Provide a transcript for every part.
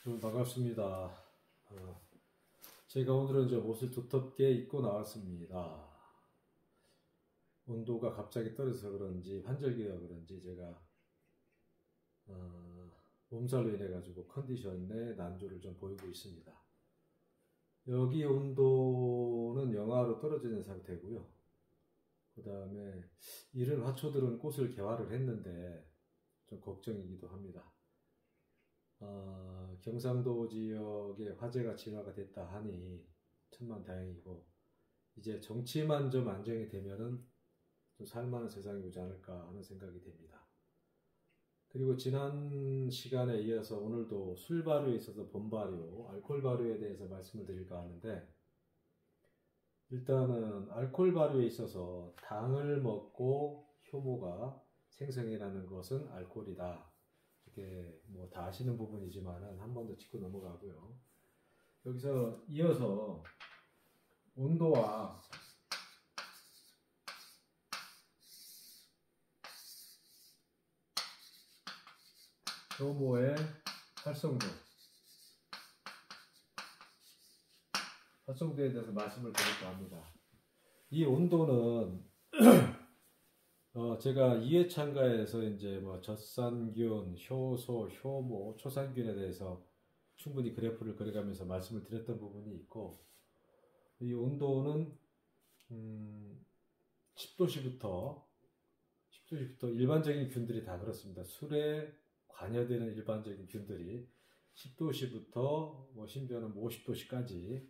반갑습니다. 제가 오늘은 옷을 두텁게 입고 나왔습니다. 온도가 갑자기 떨어져서 그런지 환절기가 그런지 제가 몸살로 인해 가지고 컨디션에 난조를 좀 보이고 있습니다. 여기 온도는 영하로 떨어지는 상태고요. 그 다음에 이른 화초들은 꽃을 개화를 했는데 좀 걱정이기도 합니다. 경상도 지역에 화재가 진화가 됐다 하니 천만다행이고, 이제 정치만 좀 안정이 되면은 좀 살만한 세상이 오지 않을까 하는 생각이 됩니다. 그리고 지난 시간에 이어서 오늘도 술 발효에 있어서 본 발효, 알코올 발효에 대해서 말씀을 드릴까 하는데, 일단은 알코올 발효에 있어서 당을 먹고 효모가 생성이라는 것은 알코올이다. 이렇게 뭐 다 아시는 부분이지만은 한 번 더 짚고 넘어가고요. 여기서 이어서 온도와 효모의 활성도에 대해서 말씀을 드릴까 합니다. 이 온도는 제가 2회차인가에서 이제 뭐 젖산균, 효소, 효모, 초산균에 대해서 충분히 그래프를 그려가면서 말씀을 드렸던 부분이 있고, 이 온도는 10도씨부터 일반적인 균들이 다 그렇습니다. 술에 관여되는 일반적인 균들이 10도씨부터 뭐 심지어는 50도씨까지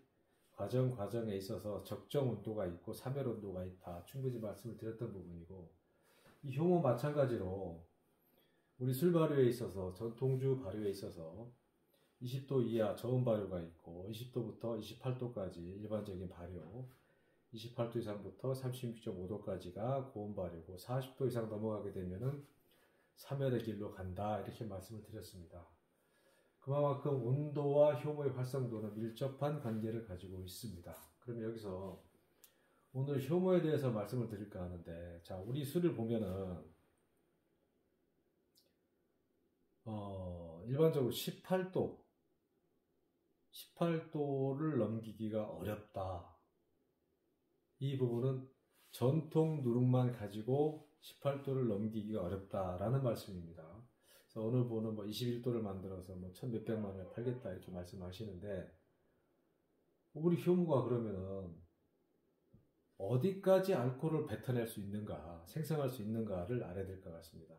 과정에 있어서 적정 온도가 있고 사멸 온도가 있다. 충분히 말씀을 드렸던 부분이고, 이 효모 마찬가지로 우리 술 발효에 있어서 전통주 발효에 있어서 20도 이하 저온 발효가 있고 20도부터 28도까지 일반적인 발효, 28도 이상부터 36.5도까지가 고온 발효고 40도 이상 넘어가게 되면은 사멸의 길로 간다, 이렇게 말씀을 드렸습니다. 그만큼 온도와 효모의 활성도는 밀접한 관계를 가지고 있습니다. 그럼 여기서 오늘 효모에 대해서 말씀을 드릴까 하는데, 자, 우리 술을 보면은 일반적으로 18도를 넘기기가 어렵다. 이 부분은 전통 누룩만 가지고 18도를 넘기기가 어렵다라는 말씀입니다. 그래서 오늘 보는 뭐 21도를 만들어서 뭐 1,몇백만 원에 팔겠다 이렇게 말씀하시는데, 우리 효모가 그러면은 어디까지 알코올을 뱉어낼 수 있는가, 생성할 수 있는가를 알아야 될 것 같습니다.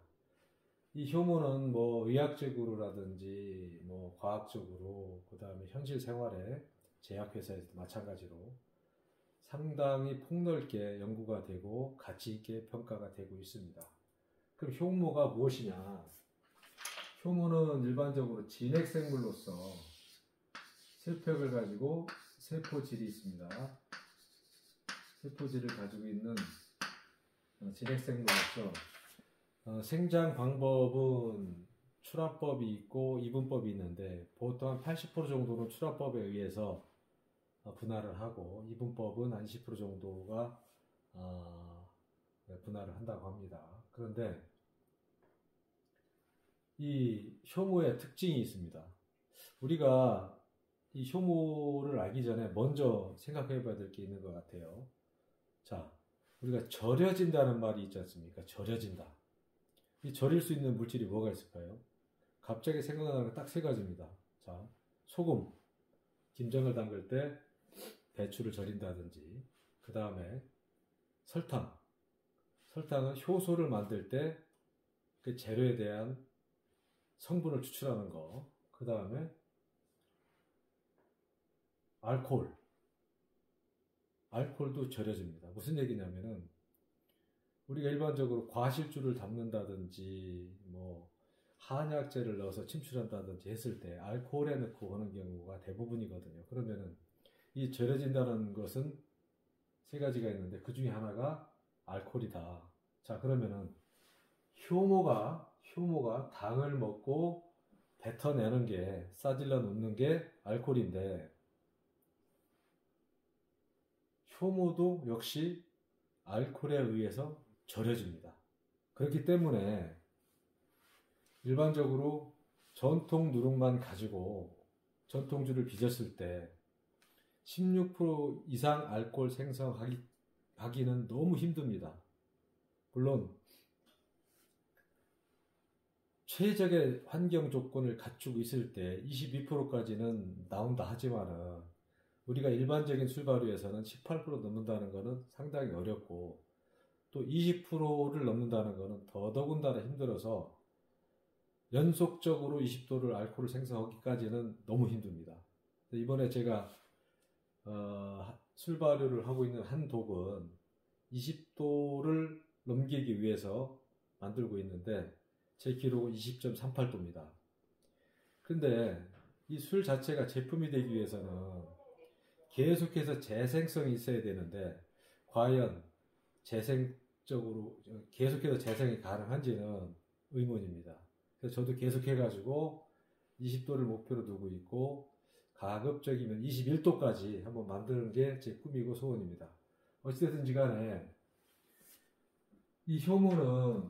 이 효모는 뭐 의학적으로라든지 뭐 과학적으로, 그 다음에 현실 생활에 제약회사에서도 마찬가지로 상당히 폭넓게 연구가 되고 가치 있게 평가가 되고 있습니다. 그럼 효모가 무엇이냐? 효모는 일반적으로 진핵생물로서 세포를 가지고 세포질이 있습니다. 세포질을 가지고 있는 진핵생물로서 생장 방법은 출하법이 있고 이분법이 있는데, 보통 한 80% 정도는 출하법에 의해서 분할을 하고 이분법은 한 20% 정도가 분할을 한다고 합니다. 그런데 이 효모의 특징이 있습니다. 우리가 이 효모를 알기 전에 먼저 생각해 봐야 될 게 있는 것 같아요. 자, 우리가 절여진다는 말이 있지 않습니까? 절여진다. 이 절일 수 있는 물질이 뭐가 있을까요? 갑자기 생각나는 게 딱 세 가지입니다. 자, 소금, 김장을 담글 때 배추를 절인다든지, 그 다음에 설탕은 효소를 만들 때 그 재료에 대한 성분을 추출하는 거, 그 다음에 알코올도 절여집니다. 무슨 얘기냐면은 우리가 일반적으로 과실주를 담는다든지 뭐 한약재를 넣어서 침출한다든지 했을 때 알코올에 넣고 하는 경우가 대부분이거든요. 그러면은 이 절여진다는 것은 세 가지가 있는데 그 중에 하나가 알코올이다. 자, 그러면은 효모가 당을 먹고 뱉어내는 게, 싸질러 놓는 게 알코올인데, 효모도 역시 알코올에 의해서 절여집니다. 그렇기 때문에 일반적으로 전통 누룩만 가지고 전통주를 빚었을 때 16% 이상 알코올 생성하기는 너무 힘듭니다. 물론 최적의 환경 조건을 갖추고 있을 때 22%까지는 나온다 하지만은 우리가 일반적인 술 발효에서는 18% 넘는다는 것은 상당히 어렵고 또 20%를 넘는다는 것은 더더군다나 힘들어서 연속적으로 20도를 알코올을 생성하기까지는 너무 힘듭니다. 이번에 제가 술 발효를 하고 있는 한 독은 20도를 넘기기 위해서 만들고 있는데 제 기록은 20.38도입니다. 근데 이 술 자체가 제품이 되기 위해서는 계속해서 재생성이 있어야 되는데 과연 계속해서 재생이 가능한지는 의문입니다. 그래서 저도 계속해가지고 20도를 목표로 두고 있고 가급적이면 21도까지 한번 만드는 게 제 꿈이고 소원입니다. 어찌됐든지 간에 이 효모는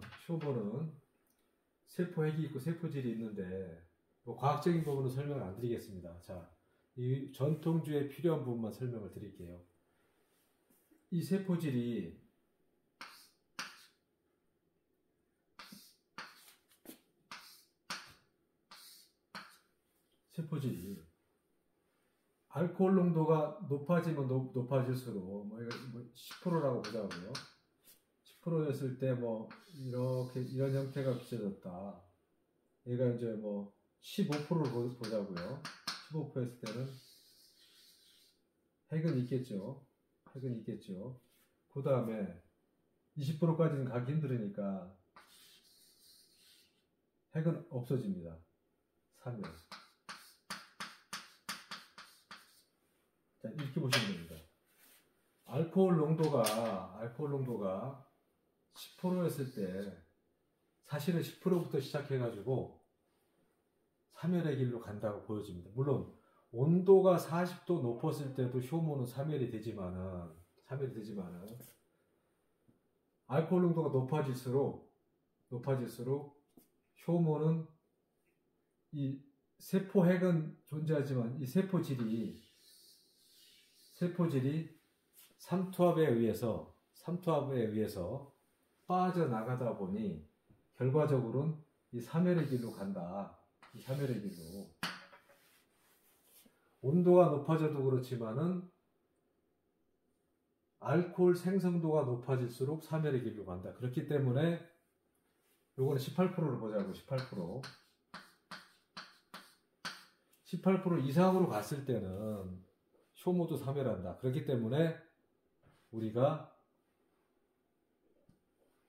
세포핵이 있고 세포질이 있는데 뭐 과학적인 부분은 설명을 안 드리겠습니다. 자, 이 전통주에 필요한 부분만 설명을 드릴게요. 이 세포질이 알코올 농도가 높아지면 높아질수록 뭐 10%라고 보자고요. 10%였을 때 뭐 이렇게 이런 형태가 비춰졌다. 얘가 이제 뭐 15%를 보자고요. 15%였을 때는 핵은 있겠죠. 그 다음에 20%까지는 가기 힘들으니까 핵은 없어집니다. 3일. 자, 이렇게 보시면 됩니다. 알코올 농도가 10%였을 때 사실은 10%부터 시작해가지고 3열의 길로 간다고 보여집니다. 물론 온도가 40도 높았을 때도 효모는 3열이 되지만은 알코올 농도가 높아질수록 효모는 이 세포핵은 존재하지만 이 세포질이 삼투압에 의해서 빠져나가다 보니 결과적으로는 이 3열의 길로 간다. 이 3열의 길로. 온도가 높아져도 그렇지만은 알코올 생성도가 높아질수록 3열의 길로 간다. 그렇기 때문에 요거는 18%를 보자고. 18% 이상으로 갔을 때는 효모도 3열한다. 그렇기 때문에 우리가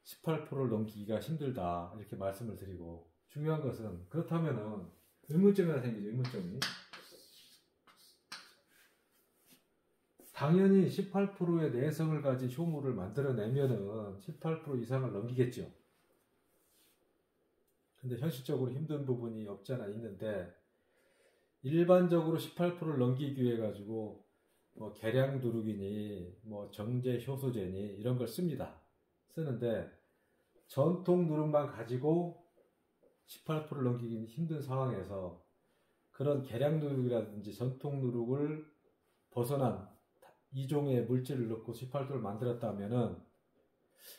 18%를 넘기기가 힘들다. 이렇게 말씀을 드리고, 중요한 것은 그렇다면은 의문점이 하나 생기죠. 의문점이. 당연히 18%의 내성을 가진 효모를 만들어내면은 18% 이상을 넘기겠죠. 근데 현실적으로 힘든 부분이 없지 않아 있는데, 일반적으로 18%를 넘기기 위해 가지고 뭐 계량 누룩이니 뭐 정제 효소제니 이런 걸 쓰는데 전통 누룩만 가지고 18%를 넘기기는 힘든 상황에서 그런 계량 누룩이라든지 전통 누룩을 벗어난 이종의 물질을 넣고 18%를 만들었다면은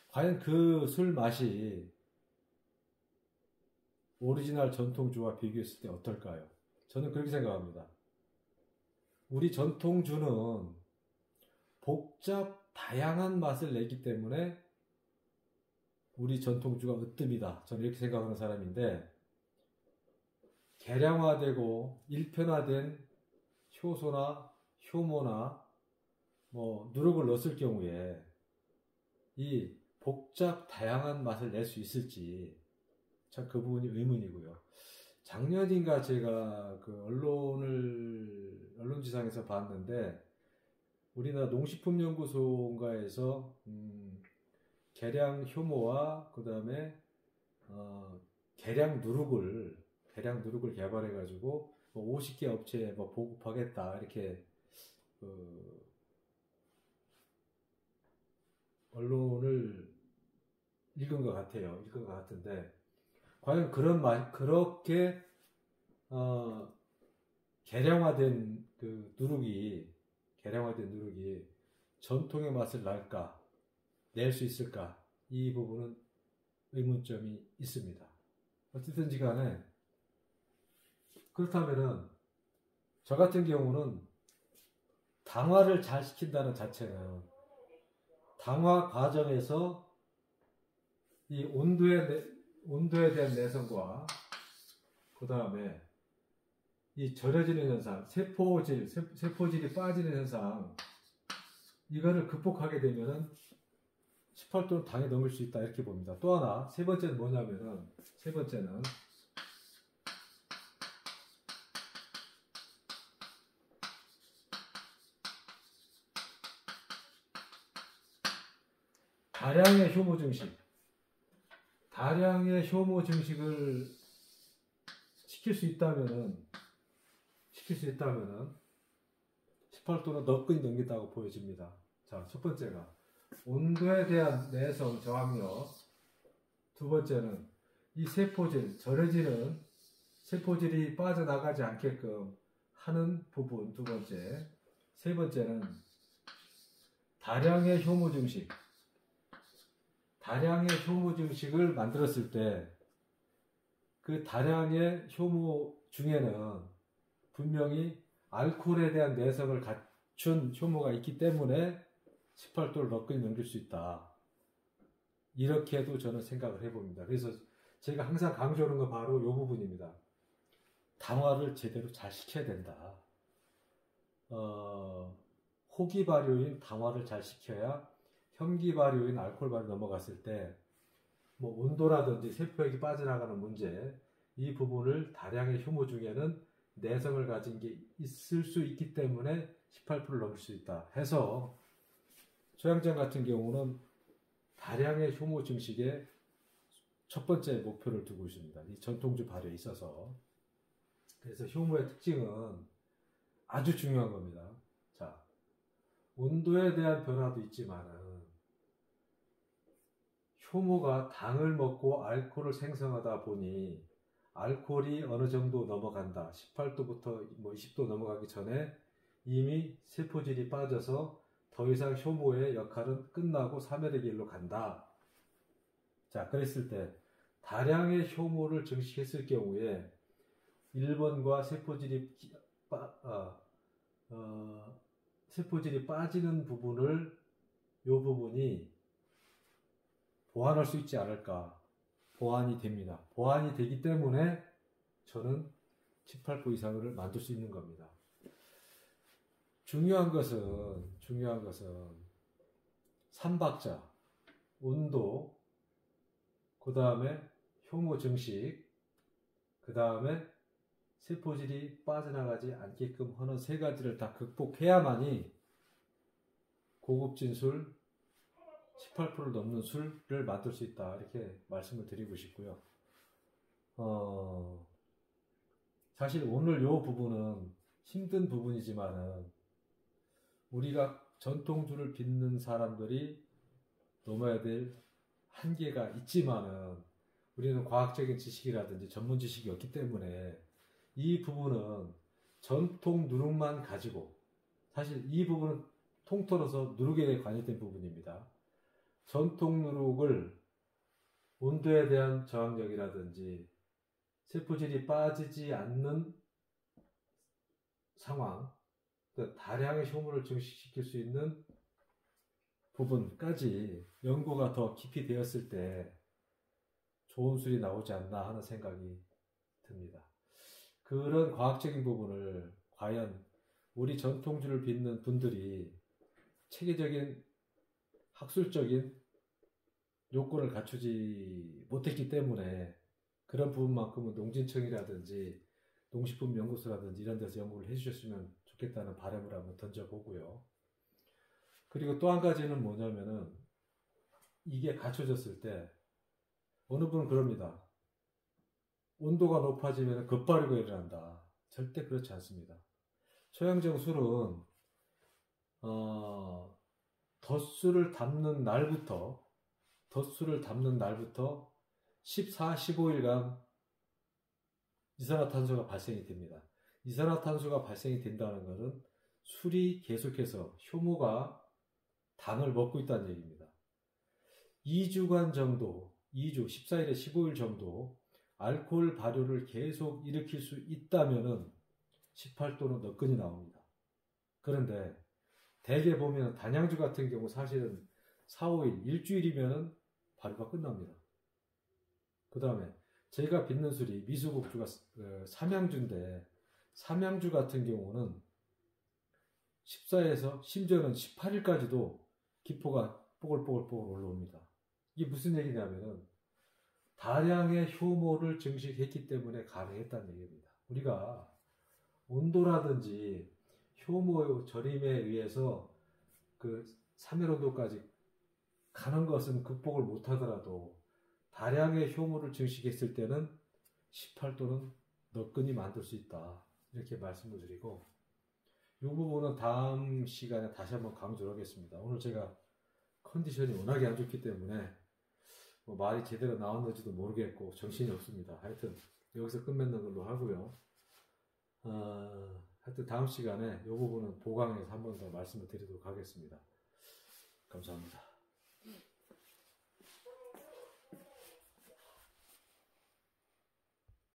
과연 그 술 맛이 오리지널 전통주와 비교했을 때 어떨까요? 저는 그렇게 생각합니다. 우리 전통주는 다양한 맛을 내기 때문에 우리 전통주가 으뜸이다. 저는 이렇게 생각하는 사람인데, 계량화되고 일편화된 효소나 효모나 뭐 누룩을 넣었을 경우에 이 다양한 맛을 낼 수 있을지 참 그 부분이 의문이고요. 작년인가 제가 그 언론지상에서 봤는데, 우리나라 농식품연구소인가에서 계량 효모와 그 다음에 계량 누룩을 개발해가지고 뭐 50개 업체에 뭐 보급하겠다 이렇게 언론을 읽은 것 같은데, 과연 그렇게 계량화된 그 계량화된 누룩이 전통의 맛을 낼 수 있을까? 이 부분은 의문점이 있습니다. 어쨌든지 간에 그렇다면은 저 같은 경우는 당화를 잘 시킨다는 자체는 당화 과정에서 이 온도에 대한 내성과 그 다음에 이 절여지는 현상, 세포질이 빠지는 현상, 이거를 극복하게 되면은 18도는 당에 넘을 수 있다 이렇게 봅니다. 또 하나 세 번째는 뭐냐면은 다량의 효모 증식을 시킬 수 있다면은 18도는 너끈히 넘긴다고 보여집니다. 자, 첫 번째가 온도에 대한 내성 저항력, 두 번째는 이 절여지는 세포질이 빠져나가지 않게끔 하는 부분, 두 번째, 세 번째는 다량의 효모 증식을 만들었을 때 그 다량의 효모 중에는 분명히 알코올에 대한 내성을 갖춘 효모가 있기 때문에 18도를 너끈히 넘길 수 있다. 이렇게도 저는 생각을 해봅니다. 그래서 제가 항상 강조하는 건 바로 이 부분입니다. 당화를 제대로 잘 시켜야 된다. 호기 발효인 당화를 잘 시켜야 현기 발효인 알코올 발효 넘어갔을 때 뭐 온도라든지 세포액이 빠져나가는 문제, 이 부분을 다량의 효모 중에는 내성을 가진 게 있을 수 있기 때문에 18%를 넘을 수 있다 해서 소양장 같은 경우는 다량의 효모 증식에 첫 번째 목표를 두고 있습니다. 이 전통주 발효에 있어서. 그래서 효모의 특징은 아주 중요한 겁니다. 자, 온도에 대한 변화도 있지만은 효모가 당을 먹고 알코올을 생성하다 보니 알코올이 어느 정도 넘어간다. 18도부터 20도 넘어가기 전에 이미 세포질이 빠져서 더 이상 효모의 역할은 끝나고 사멸의 길로 간다. 자, 그랬을 때 다량의 효모를 증식했을 경우에 1번과 세포질이 빠지는 부분을 이 부분이 보완할 수 있지 않을까. 보완이 됩니다. 보완이 되기 때문에 저는 18% 이상을 만들 수 있는 겁니다. 중요한 것은 3박자, 온도, 그 다음에 효모 증식, 그 다음에 세포질이 빠져나가지 않게끔 하는 세 가지를 다 극복해야만이 고급진 술, 18%를 넘는 술을 만들 수 있다. 이렇게 말씀을 드리고 싶고요. 사실 오늘 이 부분은 힘든 부분이지만은 우리가 전통주를 빚는 사람들이 넘어야 될 한계가 있지만은 우리는 과학적인 지식이라든지 전문 지식이 없기 때문에 이 부분은 전통 누룩만 가지고, 사실 이 부분은 통틀어서 누룩에 관여된 부분입니다. 전통 누룩을 온도에 대한 저항력이라든지 세포질이 빠지지 않는 상황, 다량의 효모를 증식시킬 수 있는 부분까지 연구가 더 깊이 되었을 때 좋은 술이 나오지 않나 하는 생각이 듭니다. 그런 과학적인 부분을 과연 우리 전통주를 빚는 분들이 체계적인 학술적인 요건을 갖추지 못했기 때문에 그런 부분만큼은 농진청이라든지 농식품연구소라든지 이런 데서 연구를 해주셨으면 좋겠다는 바람을 한번 던져보고요. 그리고 또 한 가지는 뭐냐면은 이게 갖춰졌을 때 어느 분은 그럽니다. 온도가 높아지면 급발효가 일어난다. 절대 그렇지 않습니다. 소양정 술은 덧술을 담는 날부터 14, 15일간 이산화탄소가 발생이 됩니다. 이산화탄소가 발생이 된다는 것은 술이 계속해서 효모가 당을 먹고 있다는 얘기입니다. 2주간 정도, 2주, 14일에 15일 정도 알코올 발효를 계속 일으킬 수 있다면은 18도는 너끈히 나옵니다. 그런데 대개 보면 단양주 같은 경우 사실은 4, 5일, 일주일이면은 발효가 끝납니다. 그 다음에 저희가 빚는 술이 미수국주가 삼양주인데 삼양주 같은 경우는 14에서 심지어는 18일까지도 기포가 뽀글뽀글 올라옵니다. 이게 무슨 얘기냐면은 다량의 효모를 증식했기 때문에 가능했다는 얘기입니다. 우리가 온도라든지 효모 절임에 의해서 그 3.1온도까지 가는 것은 극복을 못하더라도 다량의 효모를 증식했을 때는 18도는 너끈히 만들 수 있다. 이렇게 말씀을 드리고 이 부분은 다음 시간에 다시 한번 강조를 하겠습니다. 오늘 제가 컨디션이 워낙에 안 좋기 때문에 뭐 말이 제대로 나왔는지도 모르겠고 정신이 없습니다. 하여튼 여기서 끝맺는 걸로 하고요. 하여튼 다음 시간에 이 부분은 보강해서 한 번 더 말씀을 드리도록 하겠습니다. 감사합니다.